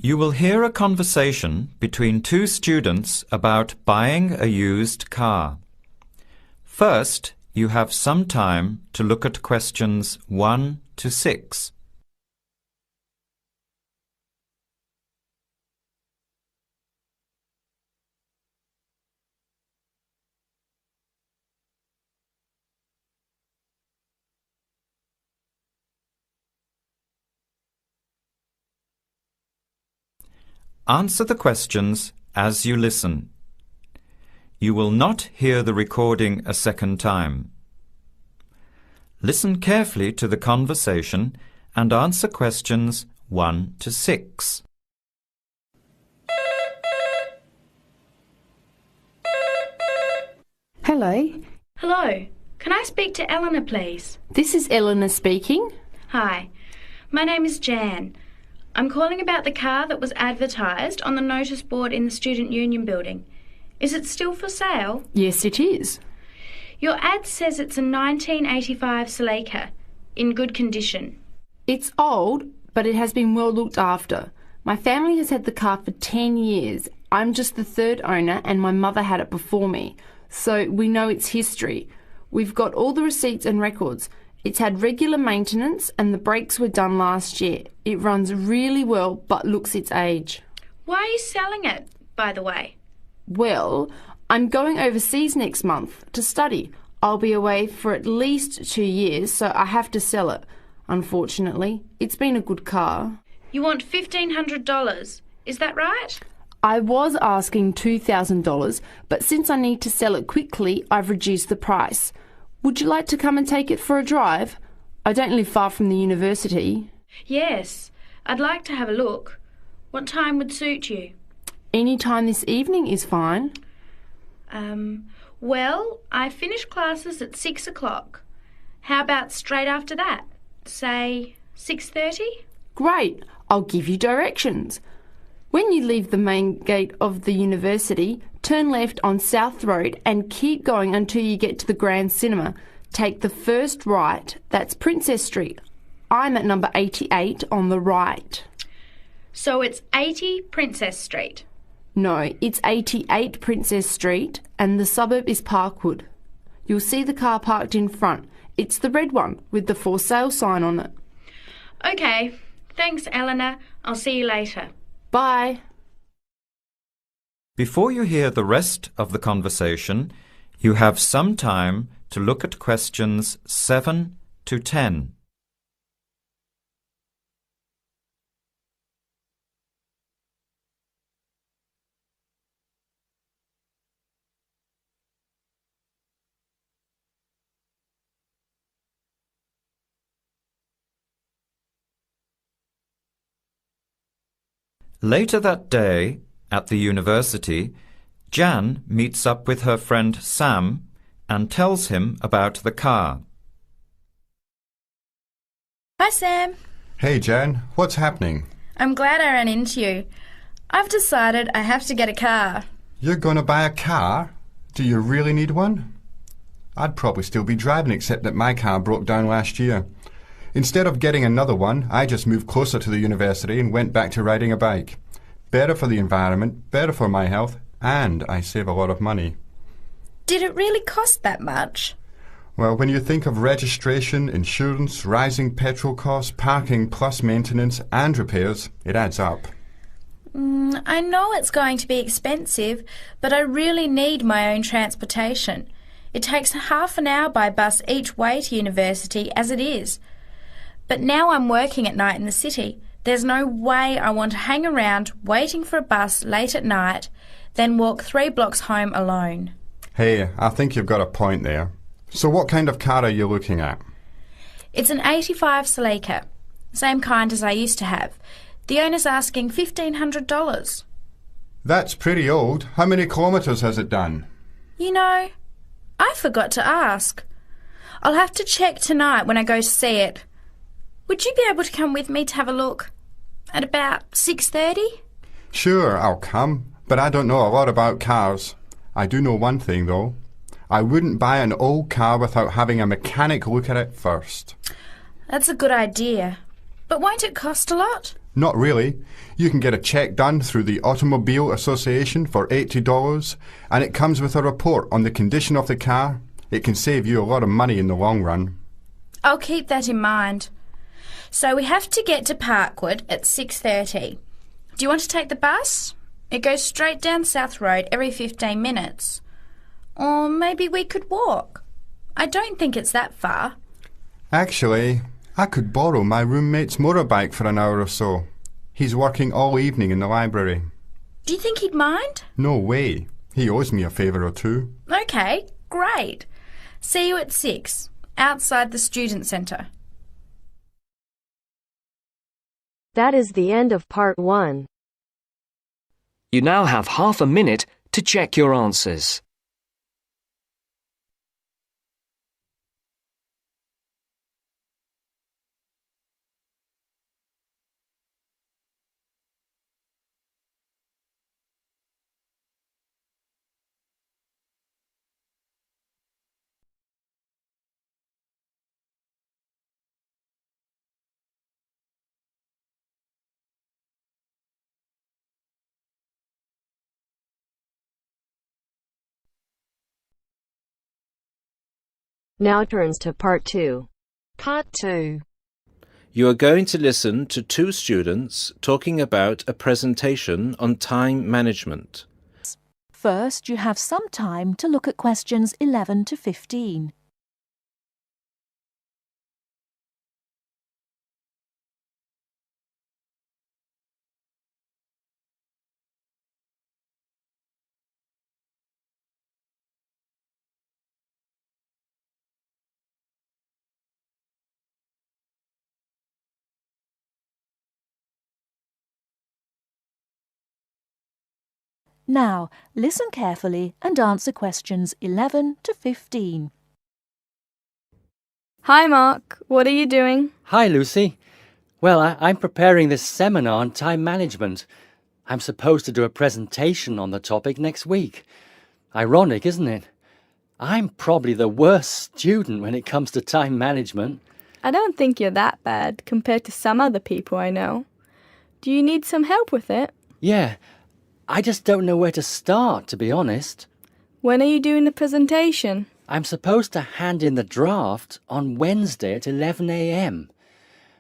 You will hear a conversation between two students about buying a used car. First, you have some time to look at questions 1 to 6. Answer the questions as you listen. You will not hear the recording a second time. Listen carefully to the conversation and answer questions 1 to 6. Hello. Hello. Can I speak to Eleanor, please? This is Eleanor speaking. Hi. My name is Jan. I'm calling about the car that was advertised on the notice board in the Student Union building. Is it still for sale? Yes, it is. Your ad says it's a 1985 Celica, in good condition. It's old, but it has been well looked after. My family has had the car for 10 years. I'm just the third owner and my mother had it before me, so we know its history. We've got all the receipts and records. It's had regular maintenance and the brakes were done last year. It runs really well but looks its age. Why are you selling it, by the way? Well, I'm going overseas next month to study. I'll be away for at least 2 years, so I have to sell it. Unfortunately, it's been a good car. You want $1,500, is that right? I was asking $2,000, but since I need to sell it quickly, I've reduced the price. Would you like to come and take it for a drive? I don't live far from the university. Yes, I'd like to have a look. What time would suit you? Any time this evening is fine. Well, I finish classes at 6 o'clock. How about straight after that? Say 6:30? Great, I'll give you directions. When you leave the main gate of the university, turn left on South Road and keep going until you get to the Grand Cinema. Take the first right, that's Princess Street. I'm at number 88 on the right. So it's 80 Princess Street? No, it's 88 Princess Street and the suburb is Parkwood. You'll see the car parked in front. It's the red one with the for sale sign on it. OK, thanks Eleanor. I'll see you later. Bye. Before you hear the rest of the conversation, you have some time to look at questions 7 to 10. Later that day, at the university, Jan meets up with her friend Sam and tells him about the car. Hi, Sam. Hey, Jan. What's happening? I'm glad I ran into you. I've decided I have to get a car. You're going to buy a car? Do you really need one? I'd probably still be driving except that my car broke down last year. Instead of getting another one, I just moved closer to the university and went back to riding a bike. Better for the environment, better for my health, and I save a lot of money. Did it really cost that much? Well, when you think of registration, insurance, rising petrol costs, parking plus maintenance and repairs, it adds up. I know it's going to be expensive, but I really need my own transportation. It takes half an hour by bus each way to university as it is. But now I'm working at night in the city. There's no way I want to hang around waiting for a bus late at night, then walk 3 blocks home alone. Hey, I think you've got a point there. So what kind of car are you looking at? It's an 85 Celica, same kind as I used to have. The owner's asking $1,500. That's pretty old. How many kilometres has it done? You know, I forgot to ask. I'll have to check tonight when I go to see it. Would you be able to come with me to have a look? At about 6:30? Sure, I'll come, but I don't know a lot about cars. I do know one thing, though. I wouldn't buy an old car without having a mechanic look at it first. That's a good idea. But won't it cost a lot? Not really. You can get a check done through the Automobile Association for $80, and it comes with a report on the condition of the car. It can save you a lot of money in the long run. I'll keep that in mind. So we have to get to Parkwood at 6:30. Do you want to take the bus? It goes straight down South Road every 15 minutes. Or maybe we could walk. I don't think it's that far. Actually, I could borrow my roommate's motorbike for an hour or so. He's working all evening in the library. Do you think he'd mind? No way. He owes me a favour or two. Okay, great. See you at 6, outside the student centre. That is the end of part 1. You now have half a minute to check your answers. Now turns to part 2. Part 2. You are going to listen to two students talking about a presentation on time management. First, you have some time to look at questions 11 to 15. Now, listen carefully and answer questions 11 to 15. Hi, Mark. What are you doing? Hi, Lucy. Well, I'm preparing this seminar on time management. I'm supposed to do a presentation on the topic next week. Ironic, isn't it? I'm probably the worst student when it comes to time management. I don't think you're that bad compared to some other people I know. Do you need some help with it? Yeah, I just don't know where to start, to be honest. When are you doing the presentation? I'm supposed to hand in the draft on Wednesday at 11 a.m.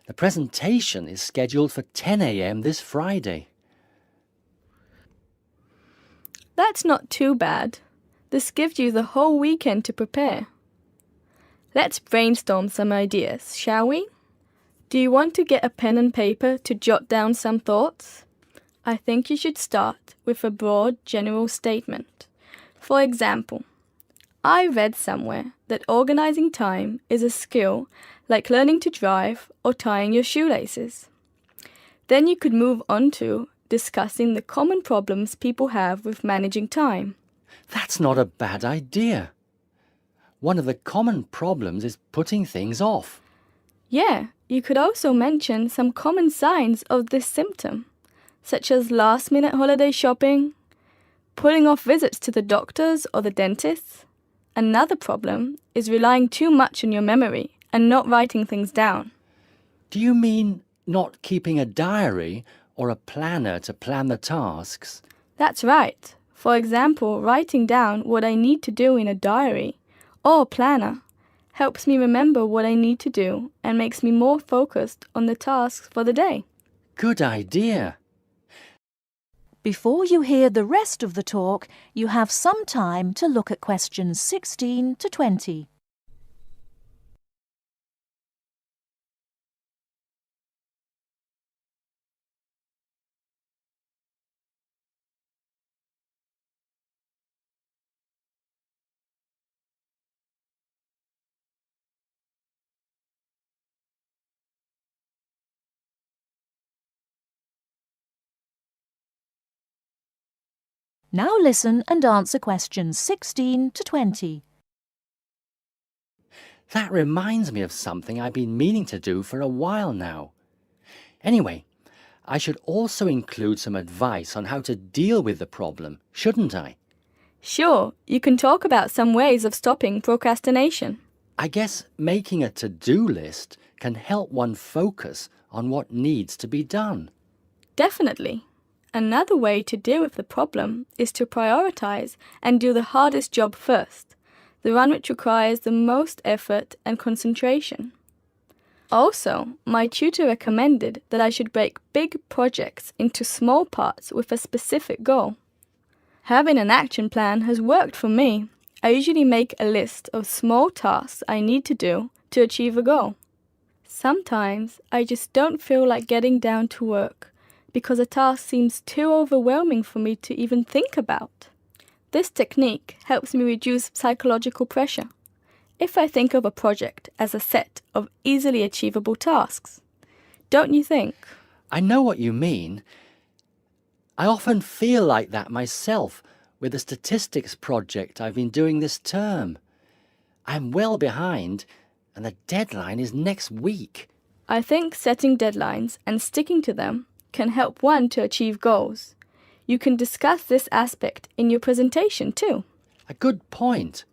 The presentation is scheduled for 10 a.m. this Friday. That's not too bad. This gives you the whole weekend to prepare. Let's brainstorm some ideas, shall we? Do you want to get a pen and paper to jot down some thoughts? I think you should start with a broad general statement. For example, I read somewhere that organizing time is a skill like learning to drive or tying your shoelaces. Then you could move on to discussing the common problems people have with managing time. That's not a bad idea. One of the common problems is putting things off. Yeah, you could also mention some common signs of this symptom, such as last-minute holiday shopping, putting off visits to the doctors or the dentist. Another problem is relying too much on your memory and not writing things down. Do you mean not keeping a diary or a planner to plan the tasks? That's right. For example, writing down what I need to do in a diary or planner helps me remember what I need to do and makes me more focused on the tasks for the day. Good idea. Before you hear the rest of the talk, you have some time to look at questions 16 to 20. Now listen and answer questions 16 to 20. That reminds me of something I've been meaning to do for a while now. Anyway, I should also include some advice on how to deal with the problem, shouldn't I? Sure, you can talk about some ways of stopping procrastination. I guess making a to-do list can help one focus on what needs to be done. Definitely. Another way to deal with the problem is to prioritize and do the hardest job first, the one which requires the most effort and concentration. Also, my tutor recommended that I should break big projects into small parts with a specific goal. Having an action plan has worked for me. I usually make a list of small tasks I need to do to achieve a goal. Sometimes I just don't feel like getting down to work because a task seems too overwhelming for me to even think about. This technique helps me reduce psychological pressure if I think of a project as a set of easily achievable tasks. Don't you think? I know what you mean. I often feel like that myself with the statistics project I've been doing this term. I'm well behind, and the deadline is next week. I think setting deadlines and sticking to them can help one to achieve goals. You can discuss this aspect in your presentation too. A good point.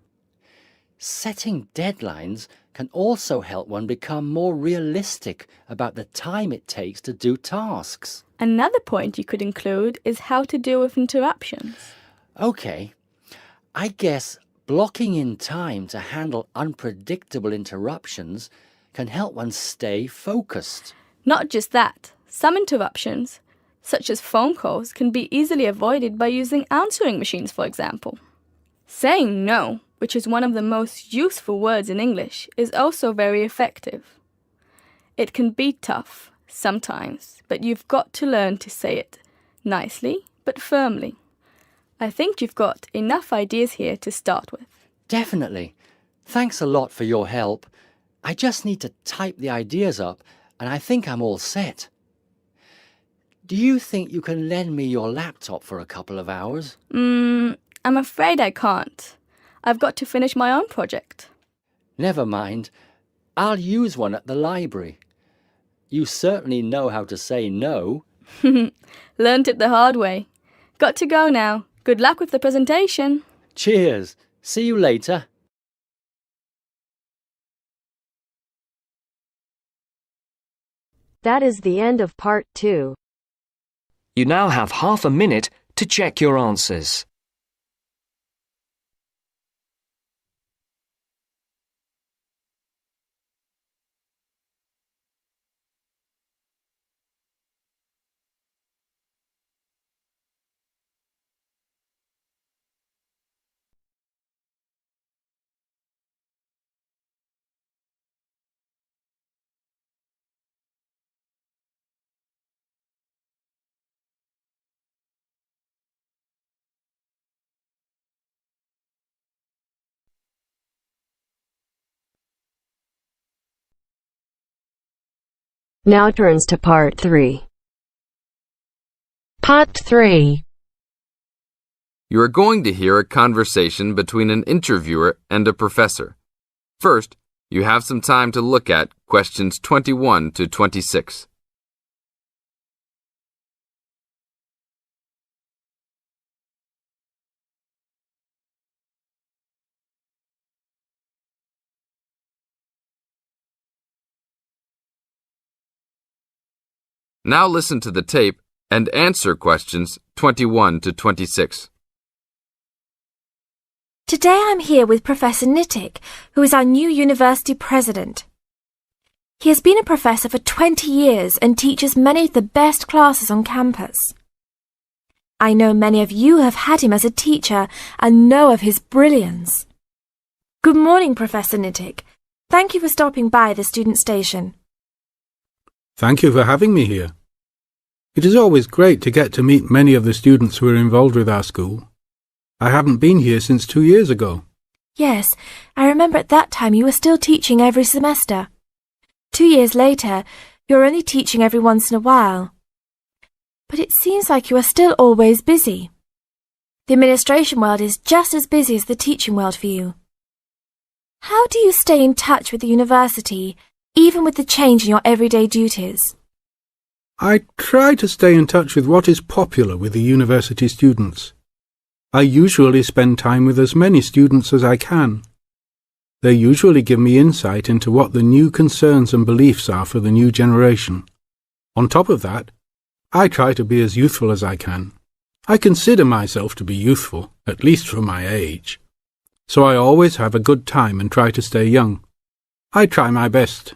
Setting deadlines can also help one become more realistic about the time it takes to do tasks. Another point you could include is how to deal with interruptions. Okay, I guess blocking in time to handle unpredictable interruptions can help one stay focused. Not just that, some interruptions, such as phone calls, can be easily avoided by using answering machines, for example. Saying no, which is one of the most useful words in English, is also very effective. It can be tough sometimes, but you've got to learn to say it nicely but firmly. I think you've got enough ideas here to start with. Definitely. Thanks a lot for your help. I just need to type the ideas up and I think I'm all set. Do you think you can lend me your laptop for a couple of hours? I'm afraid I can't. I've got to finish my own project. Never mind. I'll use one at the library. You certainly know how to say no. Learned it the hard way. Got to go now. Good luck with the presentation. Cheers. See you later. That is the end of part 2. You now have half a minute to check your answers. Now turns to part 3. Part 3. You are going to hear a conversation between an interviewer and a professor. First, you have some time to look at questions 21 to 26. Now listen to the tape and answer questions 21 to 26. Today I'm here with Professor Nittick, who is our new university president. He has been a professor for 20 years and teaches many of the best classes on campus. I know many of you have had him as a teacher and know of his brilliance. Good morning, Professor Nittick. Thank you for stopping by the student station. Thank you for having me here. It is always great to get to meet many of the students who are involved with our school. I haven't been here since 2 years ago. Yes, I remember at that time you were still teaching every semester. 2 years later, you're only teaching every once in a while. But it seems like you are still always busy. The administration world is just as busy as the teaching world for you. How do you stay in touch with the university, even with the change in your everyday duties? I try to stay in touch with what is popular with the university students. I usually spend time with as many students as I can. They usually give me insight into what the new concerns and beliefs are for the new generation. On top of that, I try to be as youthful as I can. I consider myself to be youthful, at least for my age. So I always have a good time and try to stay young. I try my best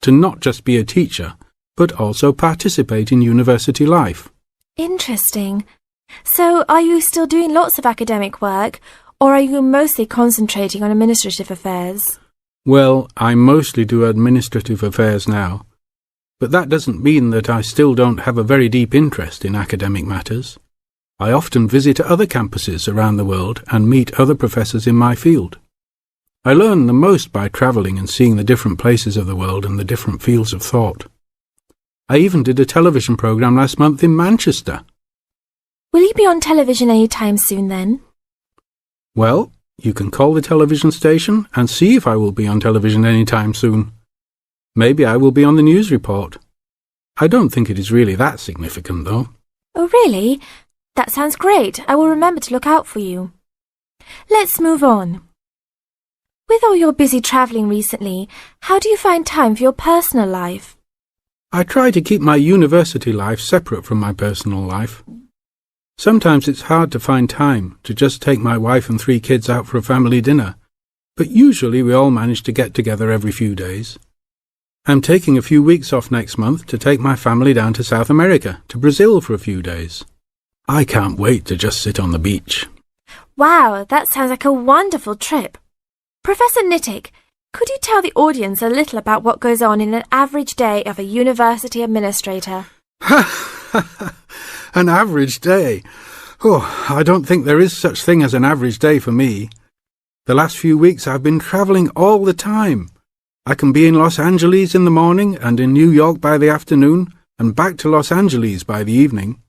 to not just be a teacher, but also participate in university life. Interesting. So, are you still doing lots of academic work, or are you mostly concentrating on administrative affairs? Well, I mostly do administrative affairs now, but that doesn't mean that I still don't have a very deep interest in academic matters. I often visit other campuses around the world and meet other professors in my field. I learn the most by travelling and seeing the different places of the world and the different fields of thought. I even did a television programme last month in Manchester. Will you be on television any time soon then? Well, you can call the television station and see if I will be on television any time soon. Maybe I will be on the news report. I don't think it is really that significant, though. Oh, really? That sounds great. I will remember to look out for you. Let's move on. With all your busy travelling recently, how do you find time for your personal life? I try to keep my university life separate from my personal life. Sometimes it's hard to find time to just take my wife and 3 kids out for a family dinner, but usually we all manage to get together every few days. I'm taking a few weeks off next month to take my family down to South America, to Brazil for a few days. I can't wait to just sit on the beach. Wow, that sounds like a wonderful trip. Professor Nittick, could you tell the audience a little about what goes on in an average day of a university administrator? An average day? Oh, I don't think there is such thing as an average day for me. The last few weeks I've been travelling all the time. I can be in Los Angeles in the morning and in New York by the afternoon and back to Los Angeles by the evening.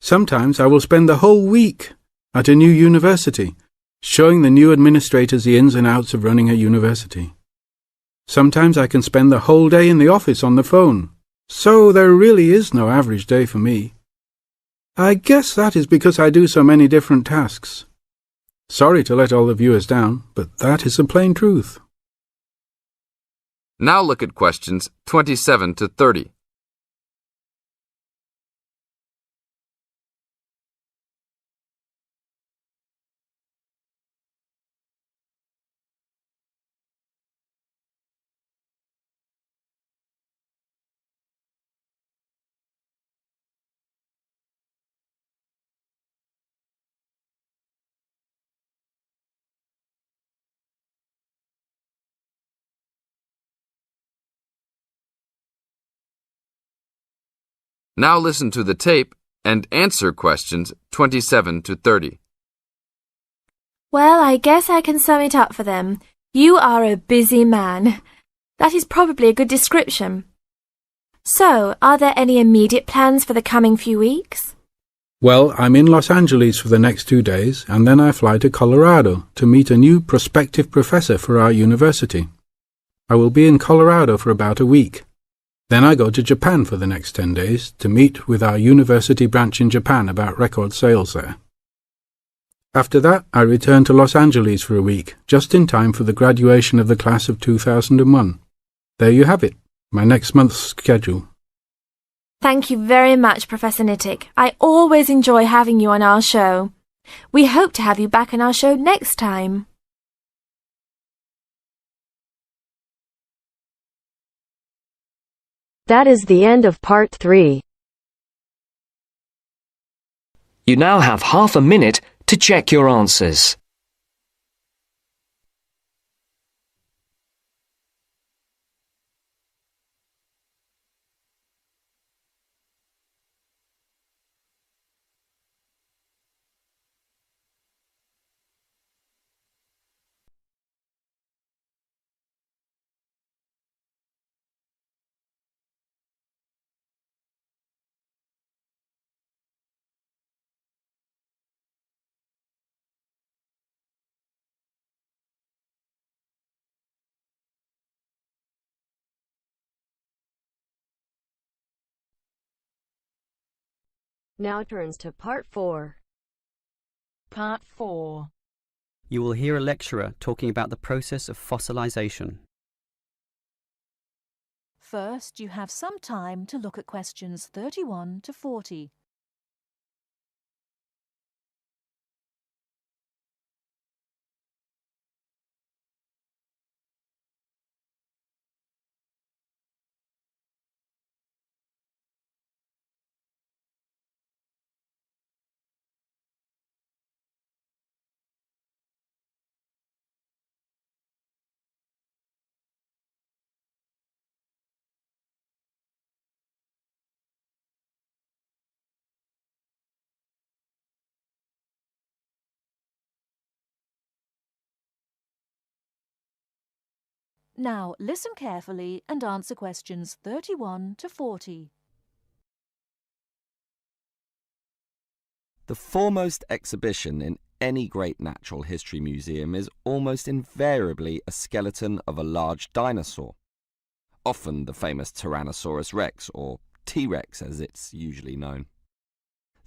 Sometimes I will spend the whole week at a new university, showing the new administrators the ins and outs of running a university. Sometimes I can spend the whole day in the office on the phone. So there really is no average day for me. I guess that is because I do so many different tasks. Sorry to let all the viewers down, but that is the plain truth. Now look at questions 27 to 30. Now listen to the tape and answer questions 27 to 30. Well, I guess I can sum it up for them. You are a busy man. That is probably a good description. So, are there any immediate plans for the coming few weeks? Well, I'm in Los Angeles for the next 2 days, and then I fly to Colorado to meet a new prospective professor for our university. I will be in Colorado for about a week. Then I go to Japan for the next 10 days to meet with our university branch in Japan about record sales there. After that, I return to Los Angeles for a week, just in time for the graduation of the class of 2001. There you have it, my next month's schedule. Thank you very much, Professor Nittick. I always enjoy having you on our show. We hope to have you back on our show next time. That is the end of part 3. You now have half a minute to check your answers. Now turns to part 4. Part 4. You will hear a lecturer talking about the process of fossilization. First, you have some time to look at questions 31 to 40. Now listen carefully and answer questions 31 to 40. The foremost exhibition in any great natural history museum is almost invariably a skeleton of a large dinosaur, often the famous Tyrannosaurus rex, or T-Rex as it's usually known.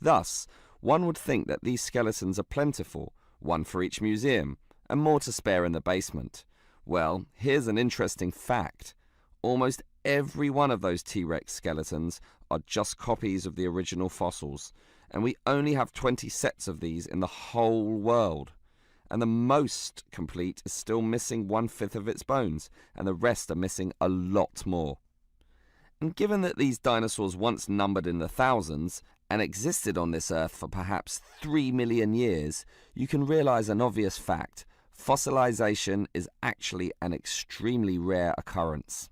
Thus, one would think that these skeletons are plentiful, one for each museum, and more to spare in the basement. Well, here's an interesting fact. Almost every one of those T-Rex skeletons are just copies of the original fossils, and we only have 20 sets of these in the whole world. And the most complete is still missing 1/5 of its bones, and the rest are missing a lot more. And given that these dinosaurs once numbered in the thousands and existed on this earth for perhaps 3 million years, you can realize an obvious fact. Fossilization is actually an extremely rare occurrence.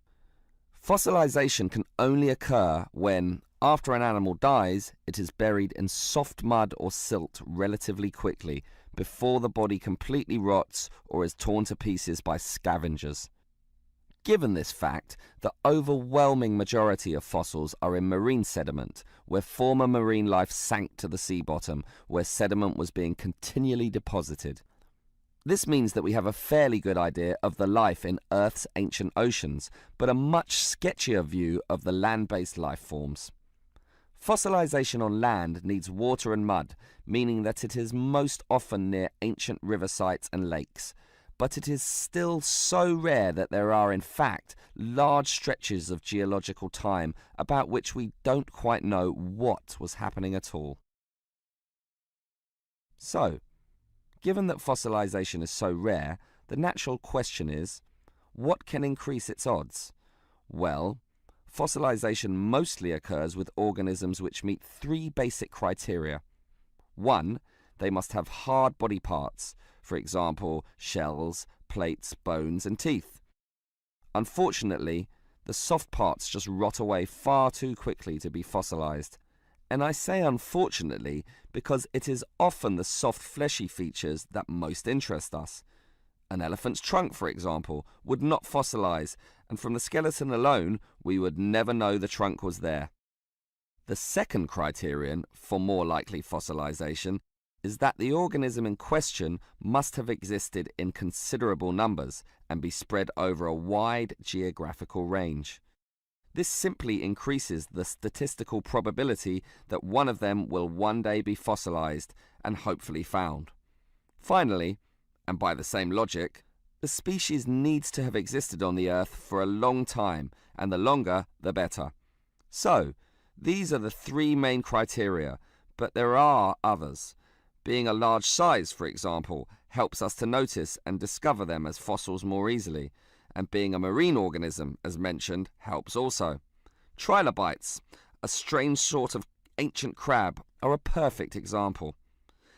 Fossilization can only occur when, after an animal dies, it is buried in soft mud or silt relatively quickly, before the body completely rots or is torn to pieces by scavengers. Given this fact, the overwhelming majority of fossils are in marine sediment, where former marine life sank to the sea bottom, where sediment was being continually deposited. This means that we have a fairly good idea of the life in Earth's ancient oceans, but a much sketchier view of the land-based life forms. Fossilization on land needs water and mud, meaning that it is most often near ancient river sites and lakes. But it is still so rare that there are, in fact, large stretches of geological time about which we don't quite know what was happening at all. So, given that fossilization is so rare, the natural question is, what can increase its odds? Well, fossilization mostly occurs with organisms which meet 3 basic criteria. 1, they must have hard body parts, for example, shells, plates, bones, and teeth. Unfortunately, the soft parts just rot away far too quickly to be fossilized. And I say unfortunately because it is often the soft fleshy features that most interest us. An elephant's trunk, for example, would not fossilize, and from the skeleton alone, we would never know the trunk was there. The second criterion for more likely fossilization is that the organism in question must have existed in considerable numbers and be spread over a wide geographical range. This simply increases the statistical probability that one of them will one day be fossilized and hopefully found. Finally, and by the same logic, the species needs to have existed on the Earth for a long time, and the longer, the better. So, these are the 3 main criteria, but there are others. Being a large size, for example, helps us to notice and discover them as fossils more easily, and being a marine organism, as mentioned, helps also. Trilobites, a strange sort of ancient crab, are a perfect example.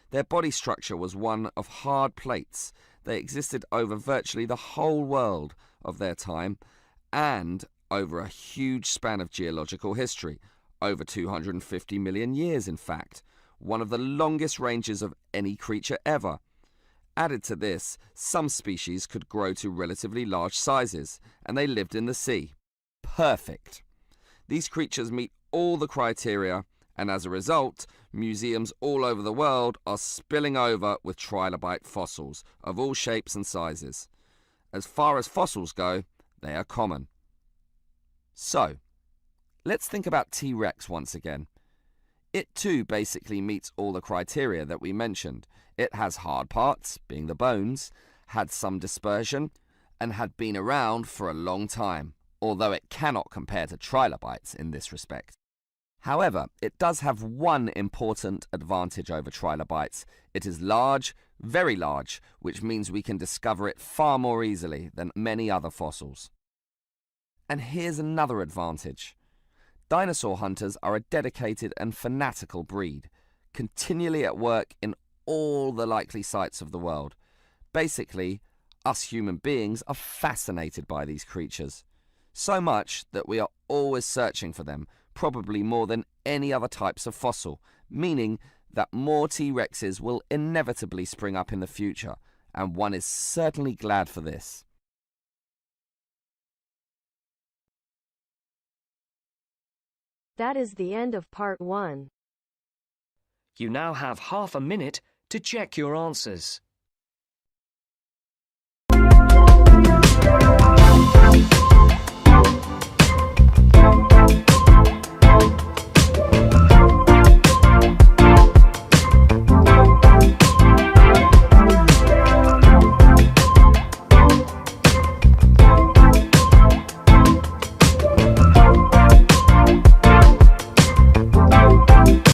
Their body structure was one of hard plates. They existed over virtually the whole world of their time and over a huge span of geological history, over 250 million years in fact, one of the longest ranges of any creature ever. Added to this, some species could grow to relatively large sizes, and they lived in the sea. Perfect. These creatures meet all the criteria, and as a result, museums all over the world are spilling over with trilobite fossils of all shapes and sizes. As far as fossils go, they are common. So, let's think about T-Rex once again. It too basically meets all the criteria that we mentioned. It has hard parts, being the bones, had some dispersion, and had been around for a long time, although it cannot compare to trilobites in this respect. However, it does have one important advantage over trilobites. It is large, very large, which means we can discover it far more easily than many other fossils. And here's another advantage. Dinosaur hunters are a dedicated and fanatical breed, continually at work in all the likely sites of the world. Basically, us human beings are fascinated by these creatures, so much that we are always searching for them, probably more than any other types of fossil, meaning that more T-Rexes will inevitably spring up in the future, and one is certainly glad for this. That is the end of part 1. You now have half a minute to check your answers.